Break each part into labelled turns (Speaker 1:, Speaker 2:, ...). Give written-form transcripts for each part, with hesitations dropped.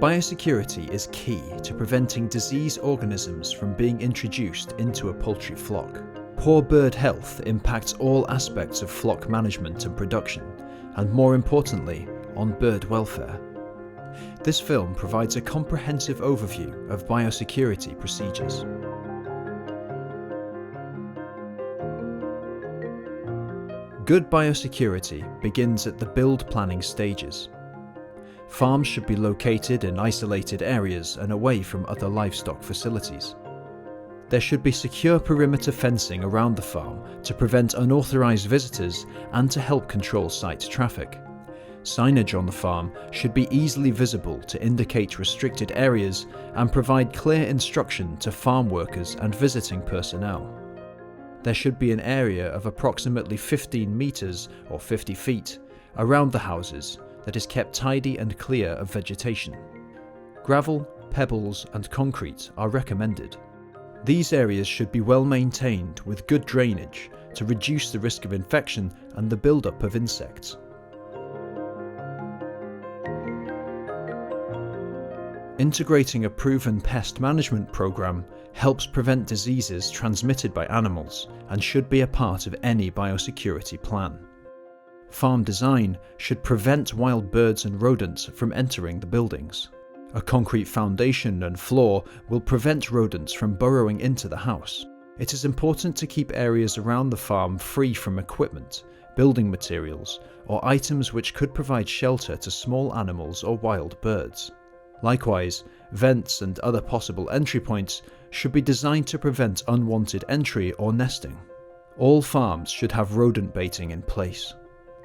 Speaker 1: Biosecurity is key to preventing disease organisms from being introduced into a poultry flock. Poor bird health impacts all aspects of flock management and production, and more importantly, on bird welfare. This film provides a comprehensive overview of biosecurity procedures. Good biosecurity begins at the build planning stages. Farms should be located in isolated areas and away from other livestock facilities. There should be secure perimeter fencing around the farm to prevent unauthorized visitors and to help control site traffic. Signage on the farm should be easily visible to indicate restricted areas and provide clear instruction to farm workers and visiting personnel. There should be an area of approximately 15 meters or 50 feet around the houses that is kept tidy and clear of vegetation. Gravel, pebbles, and concrete are recommended. These areas should be well maintained with good drainage to reduce the risk of infection and the buildup of insects. Integrating a proven pest management program helps prevent diseases transmitted by animals and should be a part of any biosecurity plan. Farm design should prevent wild birds and rodents from entering the buildings. A concrete foundation and floor will prevent rodents from burrowing into the house. It is important to keep areas around the farm free from equipment, building materials, or items which could provide shelter to small animals or wild birds. Likewise, vents and other possible entry points should be designed to prevent unwanted entry or nesting. All farms should have rodent baiting in place.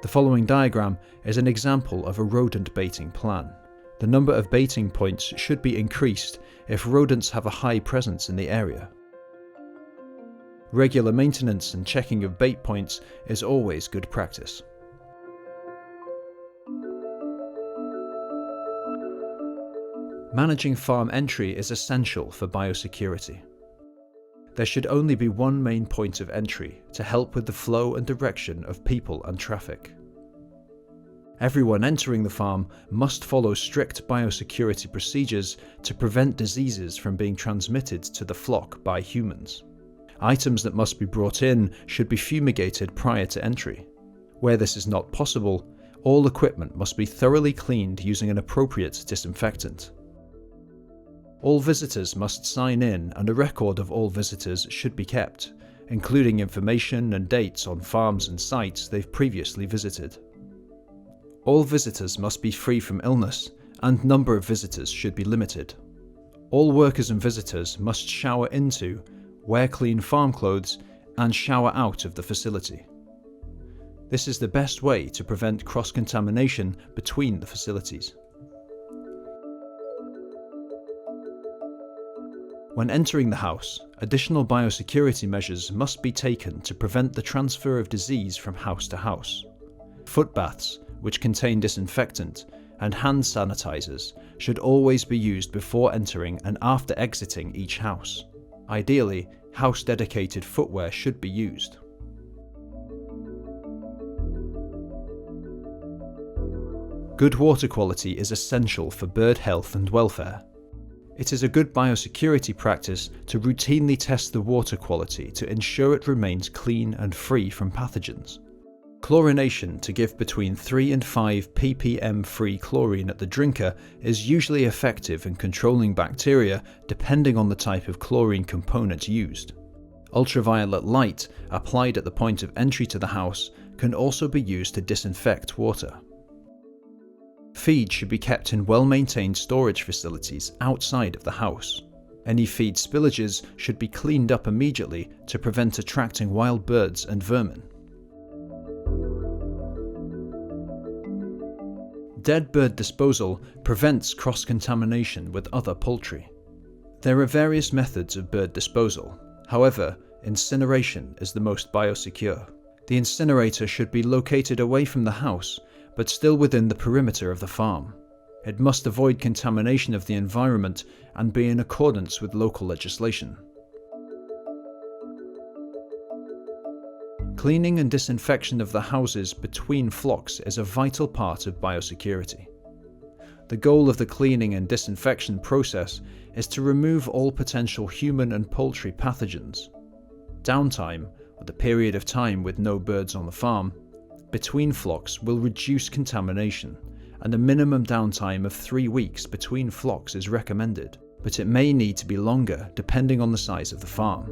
Speaker 1: The following diagram is an example of a rodent baiting plan. The number of baiting points should be increased if rodents have a high presence in the area. Regular maintenance and checking of bait points is always good practice. Managing farm entry is essential for biosecurity. There should only be one main point of entry to help with the flow and direction of people and traffic. Everyone entering the farm must follow strict biosecurity procedures to prevent diseases from being transmitted to the flock by humans. Items that must be brought in should be fumigated prior to entry. Where this is not possible, all equipment must be thoroughly cleaned using an appropriate disinfectant. All visitors must sign in, and a record of all visitors should be kept, including information and dates on farms and sites they've previously visited. All visitors must be free from illness, and number of visitors should be limited. All workers and visitors must shower into, wear clean farm clothes, and shower out of the facility. This is the best way to prevent cross-contamination between the facilities. When entering the house, additional biosecurity measures must be taken to prevent the transfer of disease from house to house. Foot baths, which contain disinfectant, and hand sanitizers should always be used before entering and after exiting each house. Ideally, house-dedicated footwear should be used. Good water quality is essential for bird health and welfare. It is a good biosecurity practice to routinely test the water quality to ensure it remains clean and free from pathogens. Chlorination to give between 3 and 5 ppm free chlorine at the drinker is usually effective in controlling bacteria depending on the type of chlorine component used. Ultraviolet light applied at the point of entry to the house can also be used to disinfect water. Feed should be kept in well-maintained storage facilities outside of the house. Any feed spillages should be cleaned up immediately to prevent attracting wild birds and vermin. Dead bird disposal prevents cross-contamination with other poultry. There are various methods of bird disposal. However, incineration is the most biosecure. The incinerator should be located away from the house, but still within the perimeter of the farm. It must avoid contamination of the environment and be in accordance with local legislation. Cleaning and disinfection of the houses between flocks is a vital part of biosecurity. The goal of the cleaning and disinfection process is to remove all potential human and poultry pathogens. Downtime, or the period of time with no birds on the farm, between flocks will reduce contamination, and a minimum downtime of 3 weeks between flocks is recommended, but it may need to be longer depending on the size of the farm.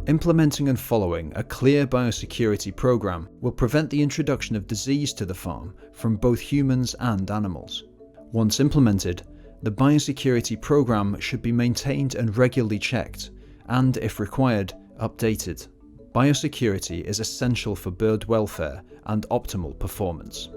Speaker 1: Implementing and following a clear biosecurity program will prevent the introduction of disease to the farm from both humans and animals. Once implemented, the biosecurity program should be maintained and regularly checked, and, if required, updated. Biosecurity is essential for bird welfare and optimal performance.